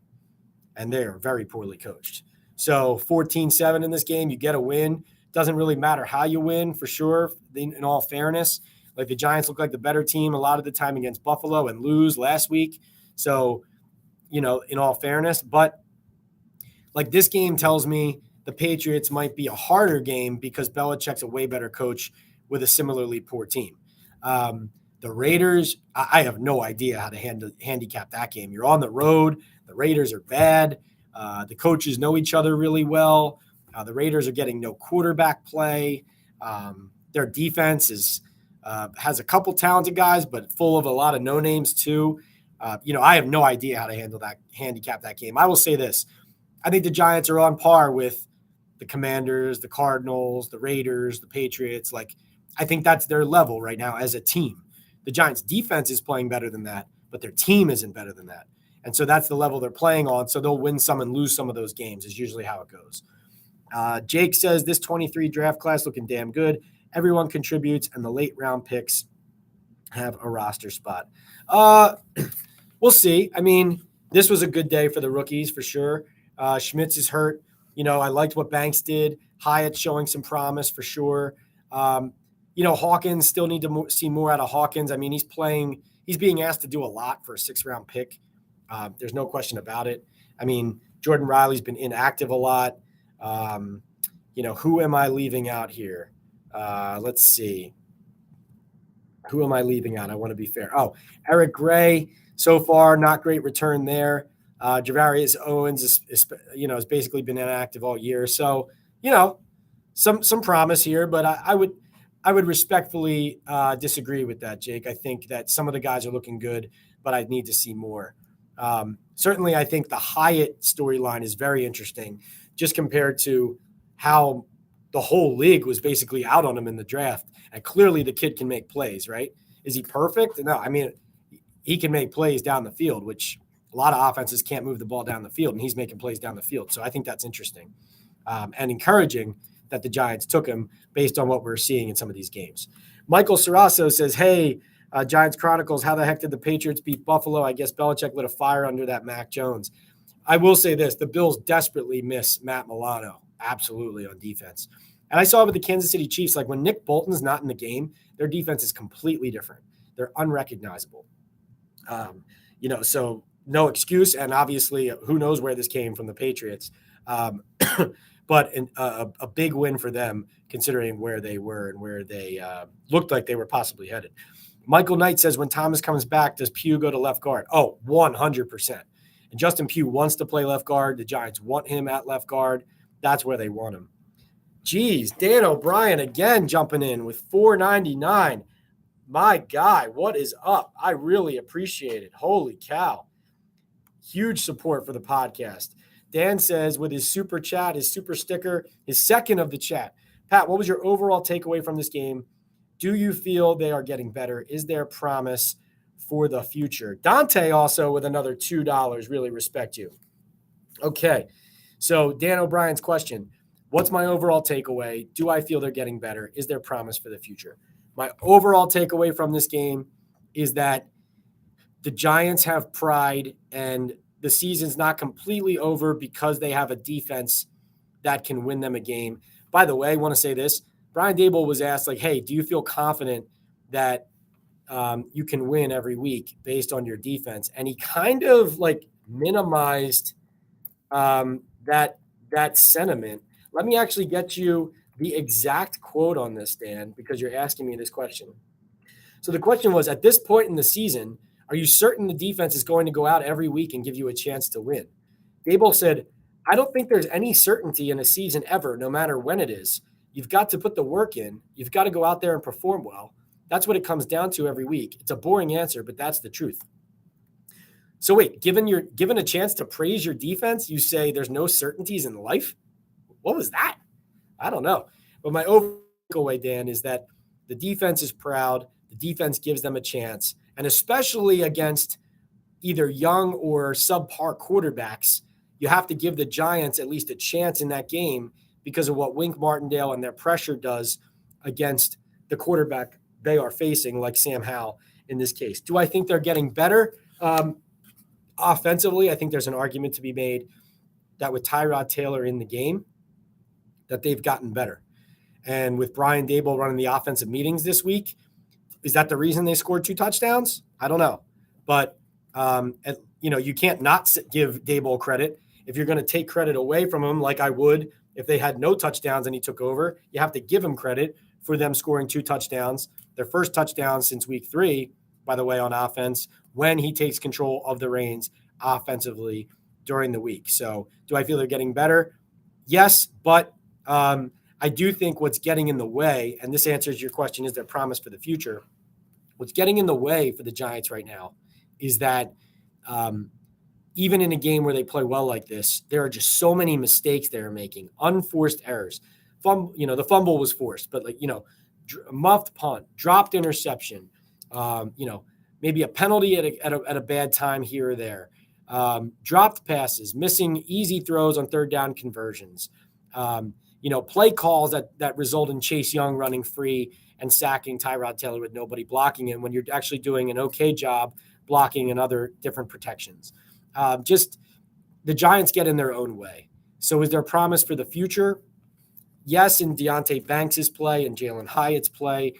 and they are very poorly coached. So 14-7 in this game, you get a win. Doesn't really matter how you win, for sure, in all fairness. Like the Giants look like the better team a lot of the time against Buffalo and lose last week. So, in all fairness, but like this game tells me the Patriots might be a harder game because Belichick's a way better coach with a similarly poor team. The Raiders, I have no idea how to handicap that game. You're on the road. The Raiders are bad. The coaches know each other really well. The Raiders are getting no quarterback play. Their defense has a couple talented guys, but full of a lot of no names too. I have no idea how to handicap that game. I will say this. I think the Giants are on par with the Commanders, the Cardinals, the Raiders, the Patriots. Like, I think that's their level right now as a team. The Giants' defense is playing better than that, but their team isn't better than that. And so that's the level they're playing on. So they'll win some and lose some of those games is usually how it goes. Jake says this 23 draft class looking damn good. Everyone contributes, and the late round picks have a roster spot. We'll see. I mean, this was a good day for the rookies for sure. Schmitz is hurt. I liked what Banks did. Hyatt's showing some promise for sure. Hawkins, still need to see more out of Hawkins. I mean, he's being asked to do a lot for a 6th-round pick. There's no question about it. I mean, Jordan Riley's been inactive a lot. Who am I leaving out here? Let's see. Who am I leaving out? I want to be fair. Oh, Eric Gray, so far, not great return there. Javarius Owens has basically been inactive all year. So, some promise here, but I would respectfully disagree with that, Jake. I think that some of the guys are looking good, but I need to see more. Certainly, I think the Hyatt storyline is very interesting, just compared to how the whole league was basically out on him in the draft. And clearly the kid can make plays, right? Is he perfect? No, I mean, he can make plays down the field, which a lot of offenses can't move the ball down the field, and he's making plays down the field. So I think that's interesting and encouraging that the Giants took him based on what we're seeing in some of these games. Michael Sarasso says, hey, Giants Chronicles, how the heck did the Patriots beat Buffalo? I guess Belichick lit a fire under that Mac Jones. I will say this, the Bills desperately miss Matt Milano, absolutely, on defense. And I saw with the Kansas City Chiefs, like when Nick Bolton's not in the game, their defense is completely different. They're unrecognizable. So no excuse. And obviously, who knows where this came from the Patriots. But a big win for them, considering where they were and where they looked like they were possibly headed. Michael Knight says, when Thomas comes back, does Pugh go to left guard? Oh, 100%. And Justin Pugh wants to play left guard. The Giants want him at left guard. That's where they want him. Geez, Dan O'Brien again jumping in with $4.99. My guy, what is up? I really appreciate it. Holy cow. Huge support for the podcast. Dan says with his super chat, his super sticker, his second of the chat. Pat, what was your overall takeaway from this game? Do you feel they are getting better? Is there promise for the future? Dante also with another $2. Really respect you. Okay. So Dan O'Brien's question, what's my overall takeaway? Do I feel they're getting better? Is there promise for the future? My overall takeaway from this game is that the Giants have pride and the season's not completely over because they have a defense that can win them a game. By the way, I want to say this. Brian Daboll was asked, like, hey, do you feel confident that you can win every week based on your defense? And he kind of like minimized that sentiment. Let me actually get you the exact quote on this, Dan, because you're asking me this question. So the question was, at this point in the season, are you certain the defense is going to go out every week and give you a chance to win? Daboll said, I don't think there's any certainty in a season ever, no matter when it is. You've got to put the work in. You've got to go out there and perform well. That's what it comes down to every week. It's a boring answer, but that's the truth. So wait, given a chance to praise your defense, you say there's no certainties in life? What was that? I don't know. But my overall takeaway, Dan, is that the defense is proud. The defense gives them a chance. And especially against either young or subpar quarterbacks, you have to give the Giants at least a chance in that game because of what Wink Martindale and their pressure does against the quarterback they are facing, like Sam Howell in this case. Do I think they're getting better? Offensively, I think there's an argument to be made that with Tyrod Taylor in the game, that they've gotten better. And with Brian Daboll running the offensive meetings this week, is that the reason they scored 2 touchdowns? I don't know. But, you can't not give Daboll credit. If you're going to take credit away from him, like I would if they had no touchdowns and he took over, you have to give him credit for them scoring 2 touchdowns, their first touchdown since week 3, by the way, on offense, when he takes control of the reins offensively during the week. So do I feel they're getting better? Yes, but I do think what's getting in the way, and this answers your question, is there promise for the future? What's getting in the way for the Giants right now is that even in a game where they play well like this, there are just so many mistakes they're making, unforced errors. The fumble was forced, but muffed punt, dropped interception, maybe a penalty at a bad time here or there, dropped passes, missing easy throws on third down conversions, play calls that result in Chase Young running free and sacking Tyrod Taylor with nobody blocking him when you're actually doing an okay job blocking and other different protections. Just the Giants get in their own way. So is there promise for the future? Yes, in Deonte Banks' play and Jalen Hyatt's play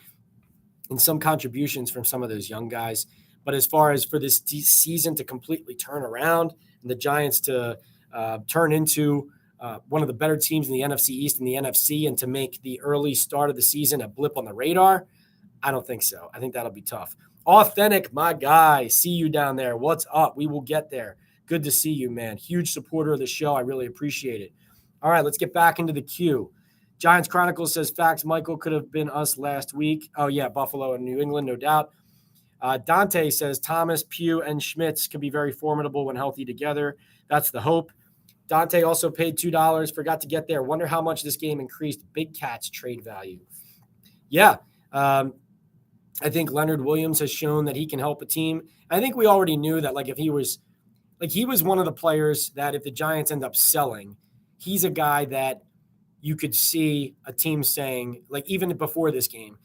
and some contributions from some of those young guys. But as far as for this season to completely turn around and the Giants to turn into one of the better teams in the NFC East and the NFC and to make the early start of the season a blip on the radar, I don't think so. I think that'll be tough. Authentic, my guy. See you down there. What's up? We will get there. Good to see you, man. Huge supporter of the show. I really appreciate it. All right, let's get back into the queue. Giants Chronicles says, facts, Michael could have been us last week. Oh, yeah, Buffalo and New England, no doubt. Dante says, Thomas, Pugh, and Schmitz can be very formidable when healthy together. That's the hope. Dante also paid $2, forgot to get there. Wonder how much this game increased Big Cat's trade value. Yeah, I think Leonard Williams has shown that he can help a team. I think we already knew that, if he was one of the players that if the Giants end up selling, he's a guy that you could see a team saying, even before this game,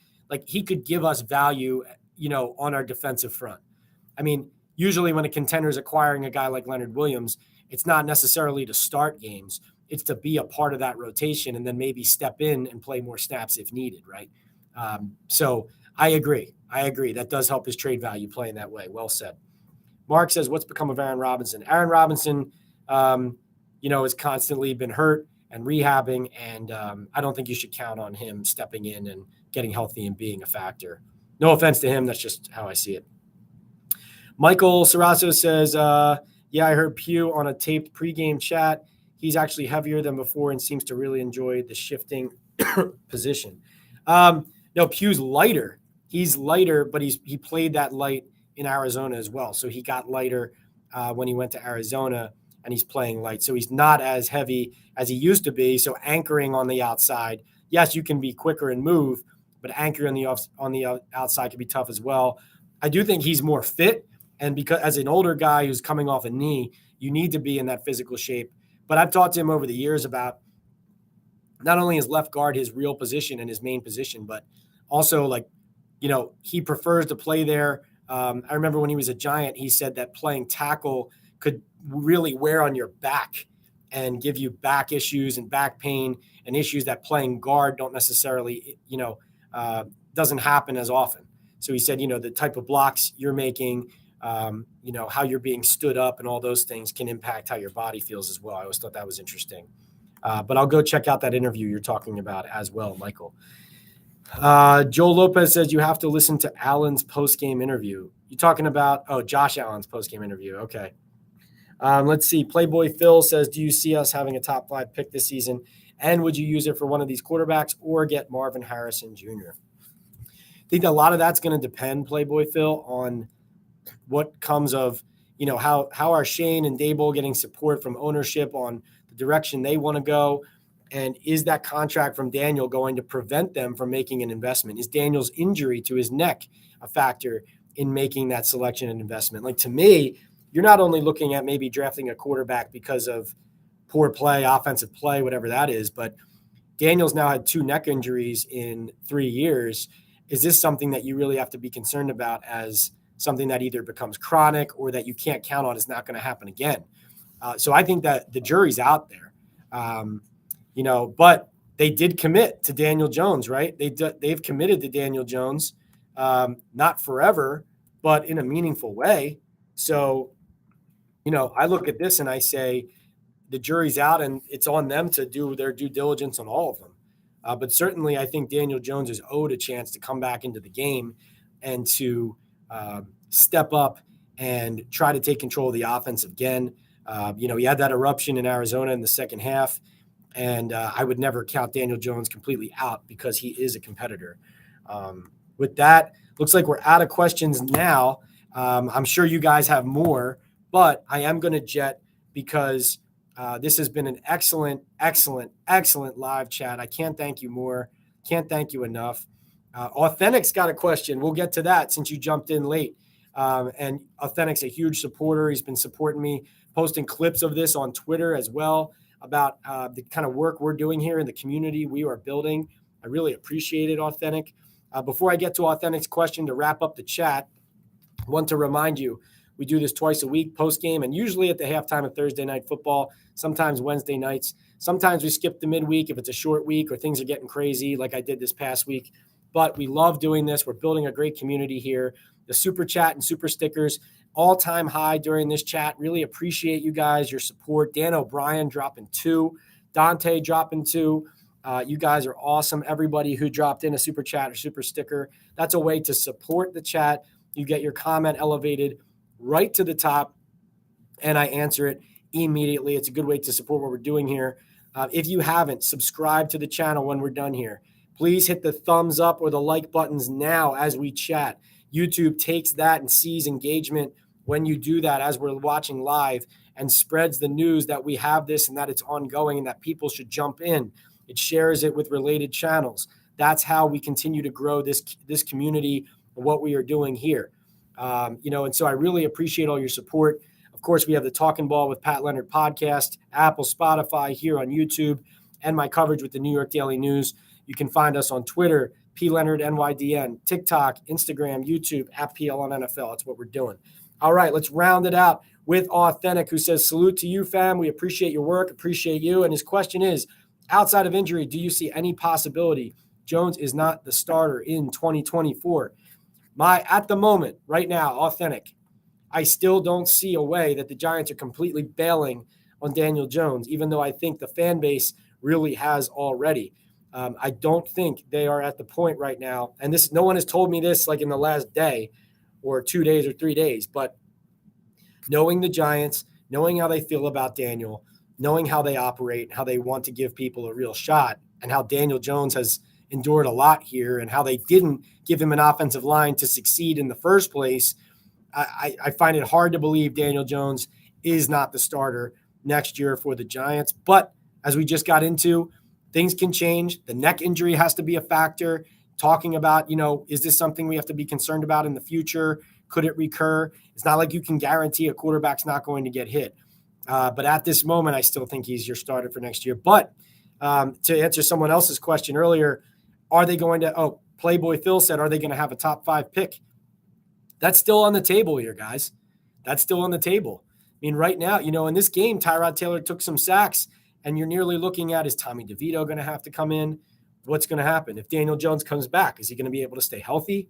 he could give us value, on our defensive front. I mean, usually when a contender is acquiring a guy like Leonard Williams, it's not necessarily to start games. It's to be a part of that rotation and then maybe step in and play more snaps if needed, right? So I agree. That does help his trade value playing that way. Well said. Mark says, what's become of Aaron Robinson? Aaron Robinson, has constantly been hurt and rehabbing, and I don't think you should count on him stepping in and getting healthy and being a factor. No offense to him. That's just how I see it. Michael Sarasso says, I heard Pugh on a taped pregame chat. He's actually heavier than before and seems to really enjoy the shifting position. No, Pugh's lighter. He's lighter, but he played that light in Arizona as well. So he got lighter when he went to Arizona, and he's playing light. So he's not as heavy as he used to be. So anchoring on the outside, yes, you can be quicker and move, but anchoring on the outside can be tough as well. I do think he's more fit. And because as an older guy who's coming off a knee, you need to be in that physical shape. But I've talked to him over the years about not only his left guard, his real position and his main position, but also he prefers to play there. I remember when he was a Giant, he said that playing tackle could really wear on your back and give you back issues and back pain and issues that playing guard don't necessarily, doesn't happen as often. So he said, the type of blocks you're making, how you're being stood up and all those things can impact how your body feels as well. I always thought that was interesting. But I'll go check out that interview you're talking about as well, Michael. Joel Lopez says you have to listen to Allen's post-game interview. You talking about, Josh Allen's post-game interview. Okay. Let's see. Playboy Phil says, do you see us having a top 5 pick this season? And would you use it for one of these quarterbacks or get Marvin Harrison Jr.? I think a lot of that's going to depend, Playboy Phil, on what comes of, how are Shane and Daboll getting support from ownership on the direction they want to go? And is that contract from Daniel going to prevent them from making an investment? Is Daniel's injury to his neck a factor in making that selection and investment? Like, to me, you're not only looking at maybe drafting a quarterback because of poor play, offensive play, whatever that is, but Daniel's now had 2 neck injuries in 3 years. Is this something that you really have to be concerned about as something that either becomes chronic or that you can't count on is not going to happen again? So I think that the jury's out there. But they did commit to Daniel Jones, right? They've committed to Daniel Jones, not forever, but in a meaningful way. So, I look at this and I say the jury's out and it's on them to do their due diligence on all of them. But certainly I think Daniel Jones is owed a chance to come back into the game and to step up and try to take control of the offense again. He had that eruption in Arizona in the second half. And I would never count Daniel Jones completely out because he is a competitor. With that, looks like we're out of questions now. I'm sure you guys have more, but I am going to jet because this has been an excellent, excellent, excellent live chat. I can't thank you more. Can't thank you enough. Authentic's got a question. We'll get to that since you jumped in late. And Authentic's a huge supporter. He's been supporting me, posting clips of this on Twitter as well, about the kind of work we're doing here in the community we are building. I really appreciate it, Authentic. Before I get to Authentic's question to wrap up the chat, I want to remind you, we do this twice a week, post-game, and usually at the halftime of Thursday Night Football, sometimes Wednesday nights. Sometimes we skip the midweek if it's a short week or things are getting crazy like I did this past week. But we love doing this. We're building a great community here. The super chat and super stickers, all-time high during this chat. Really appreciate you guys, your support. Dan O'Brien dropping 2. Dante dropping 2. You guys are awesome. Everybody who dropped in a super chat or super sticker, that's a way to support the chat. You get your comment elevated right to the top, and I answer it immediately. It's a good way to support what we're doing here. If you haven't, subscribe to the channel when we're done here. Please hit the thumbs up or the like buttons now as we chat. YouTube takes that and sees engagement when you do that as we're watching live and spreads the news that we have this and that it's ongoing and that people should jump in. It shares it with related channels. That's how we continue to grow this community and what we are doing here. And so I really appreciate all your support. Of course, we have the Talkin' Ball with Pat Leonard podcast, Apple, Spotify, here on YouTube, and my coverage with the New York Daily News. You can find us on Twitter, PLeonardNYDN, TikTok, Instagram, YouTube, @PLOnNFL. That's what we're doing. All right, let's round it out with Authentic, who says, salute to you, fam. We appreciate your work, appreciate you. And his question is, outside of injury, do you see any possibility Jones is not the starter in 2024? At the moment, right now, Authentic, I still don't see a way that the Giants are completely bailing on Daniel Jones, even though I think the fan base really has already. I don't think they are at the point right now, and no one has told me this like in the last day or 2 days or 3 days, but knowing the Giants, knowing how they feel about Daniel, knowing how they operate, how they want to give people a real shot, and how Daniel Jones has endured a lot here and how they didn't give him an offensive line to succeed in the first place, I find it hard to believe Daniel Jones is not the starter next year for the Giants. But as we just got into, things can change. The neck injury has to be a factor. Talking about, is this something we have to be concerned about in the future? Could it recur? It's not like you can guarantee a quarterback's not going to get hit. But at this moment, I still think he's your starter for next year. But to answer someone else's question earlier, are they going to – Playboy Phil said, are they going to have a top 5 pick? That's still on the table here, guys. That's still on the table. I mean, right now, in this game, Tyrod Taylor took some sacks, and you're nearly looking at, is Tommy DeVito going to have to come in? What's going to happen? If Daniel Jones comes back, is he going to be able to stay healthy?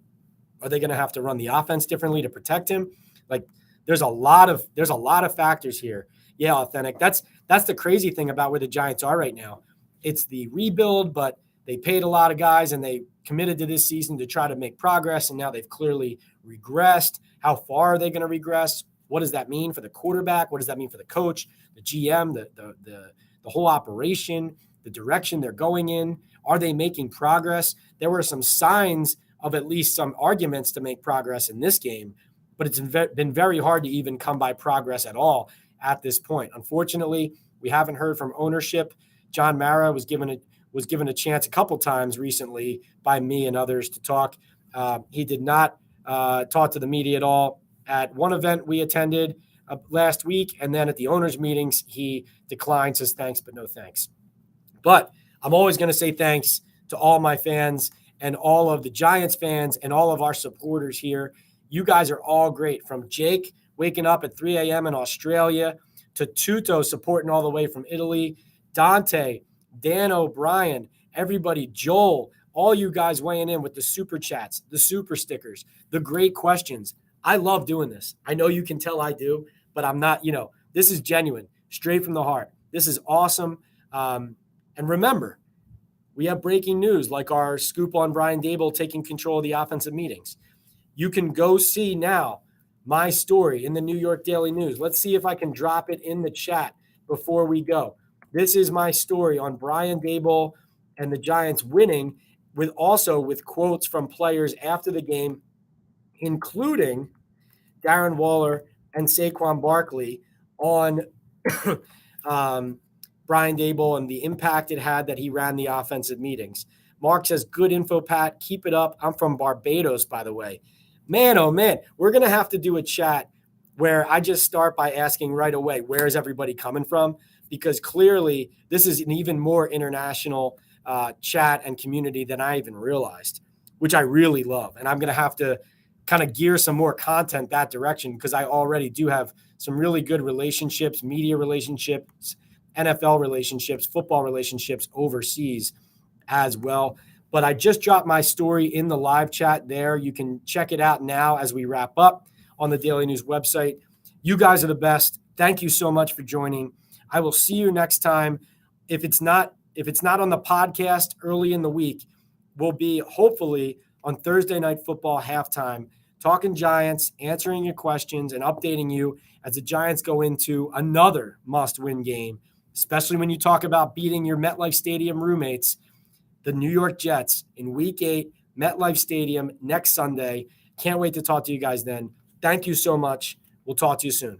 Are they going to have to run the offense differently to protect him? Like, there's a lot of factors here. Yeah, Authentic. That's that's the crazy thing about where the Giants are right now. It's the rebuild, but they paid a lot of guys and they committed to this season to try to make progress, and now they've clearly regressed. How far are they going to regress? What does that mean for the quarterback? What does that mean for the coach, the GM, the whole operation, the direction they're going in? Are they making progress? There were some signs of at least some arguments to make progress in this game, but it's been very hard to even come by progress at all at this point. Unfortunately, we haven't heard from ownership. John Mara was given a chance a couple times recently by me and others to talk. He did not talk to the media at all. At one event we attended last week, and then at the owners' meetings, he declined, says thanks, but no thanks. But I'm always going to say thanks to all my fans and all of the Giants fans and all of our supporters here. You guys are all great, from Jake waking up at 3 a.m. in Australia to Tuto supporting all the way from Italy, Dante, Dan O'Brien, everybody, Joel, all you guys weighing in with the super chats, the super stickers, the great questions. I love doing this. I know you can tell I do, but I'm not, this is genuine, straight from the heart. This is awesome. And remember, we have breaking news like our scoop on Brian Daboll taking control of the offensive meetings. You can go see now my story in the New York Daily News. Let's see if I can drop it in the chat before we go. This is my story on Brian Daboll and the Giants winning, with quotes from players after the game, including Darren Waller and Saquon Barkley on Brian Daboll and the impact it had that he ran the offensive meetings. Mark says, good info, Pat. Keep it up. I'm from Barbados, by the way. Man, oh, man, we're going to have to do a chat where I just start by asking right away, where is everybody coming from? Because clearly this is an even more international chat and community than I even realized, which I really love. And I'm going to have to kind of gear some more content that direction, because I already do have some really good relationships, media relationships, NFL relationships, football relationships overseas as well. But I just dropped my story in the live chat there. You can check it out now as we wrap up on the Daily News website. You guys are the best. Thank you so much for joining. I will see you next time. If it's not on the podcast early in the week, we'll be hopefully on Thursday Night Football halftime, talking Giants, answering your questions, and updating you as the Giants go into another must-win game, especially when you talk about beating your MetLife Stadium roommates, the New York Jets, in Week 8, MetLife Stadium next Sunday. Can't wait to talk to you guys then. Thank you so much. We'll talk to you soon.